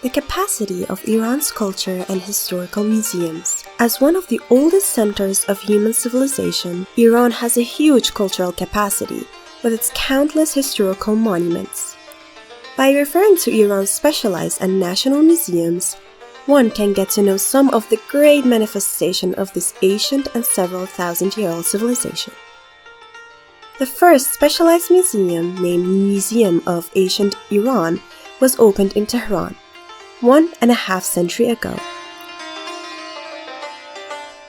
The capacity of Iran's culture and historical museums. As one of the oldest centers of human civilization, Iran has a huge cultural capacity with its countless historical monuments. By referring to Iran's specialized and national museums, one can get to know some of the great manifestation of this ancient and several thousand-year-old civilization. The first specialized museum, named Museum of Ancient Iran, was opened in Tehran 1.5 centuries ago.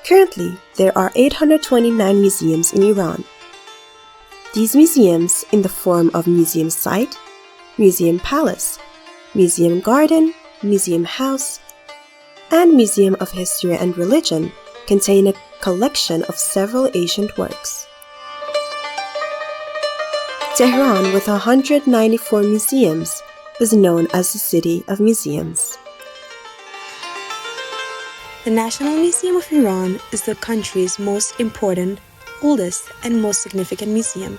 Currently, there are 829 museums in Iran. These museums, in the form of museum site, museum palace, museum garden, museum house, and museum of history and religion, contain a collection of several ancient works. Tehran, with 194 museums, is known as the City of Museums. The National Museum of Iran is the country's most important, oldest, and most significant museum.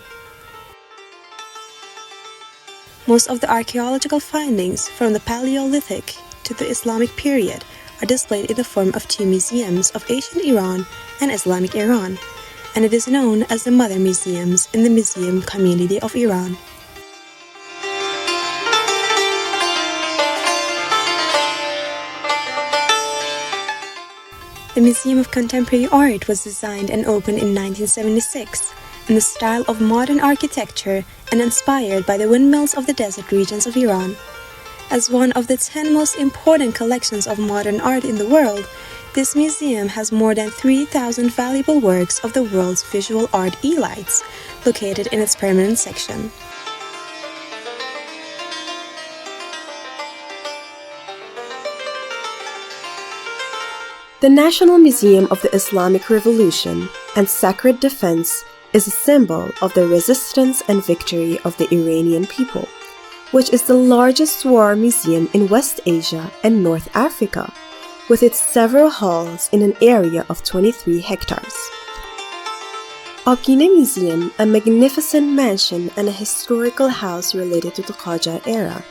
Most of the archaeological findings from the Paleolithic to the Islamic period are displayed in the form of two museums of ancient Iran and Islamic Iran, and it is known as the Mother Museums in the Museum Community of Iran. The Museum of Contemporary Art was designed and opened in 1976 in the style of modern architecture and inspired by the windmills of the desert regions of Iran. As one of the 10 most important collections of modern art in the world, this museum has more than 3,000 valuable works of the world's visual art elites located in its permanent section. The National Museum of the Islamic Revolution and Sacred Defense is a symbol of the resistance and victory of the Iranian people, which is the largest war museum in West Asia and North Africa, with its several halls in an area of 23 hectares. Agine Museum, a magnificent mansion and a historical house related to the Qajar era,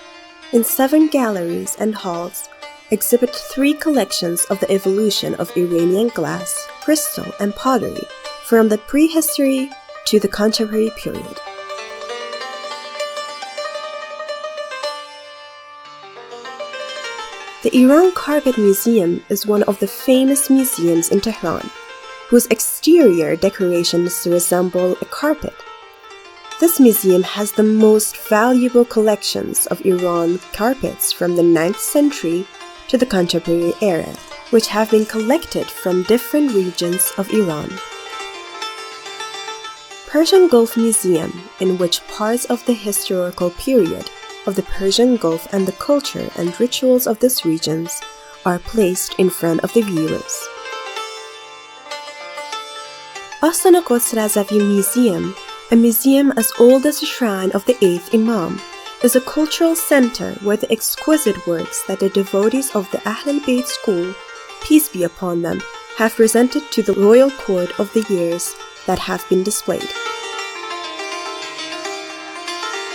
in 7 galleries and halls, exhibit 3 collections of the evolution of Iranian glass, crystal, and pottery from the prehistory to the contemporary period. The Iran Carpet Museum is one of the famous museums in Tehran, whose exterior decorations resemble a carpet. This museum has the most valuable collections of Iran carpets from the 9th century to the contemporary era, which have been collected from different regions of Iran. Persian Gulf Museum, in which parts of the historical period of the Persian Gulf and the culture and rituals of these regions are placed in front of the viewers. Astana Quds Razavi Museum, a museum as old as the shrine of the 8th Imam, is a cultural center where the exquisite works that the devotees of the Ahl al-Bayt school, peace be upon them, have presented to the royal court of the years that have been displayed.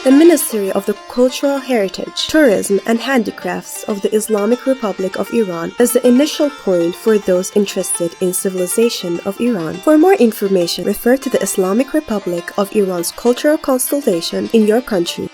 The Ministry of the Cultural Heritage, Tourism and Handicrafts of the Islamic Republic of Iran is the initial point for those interested in civilization of Iran. For more information, refer to the Islamic Republic of Iran's cultural constellation in your country.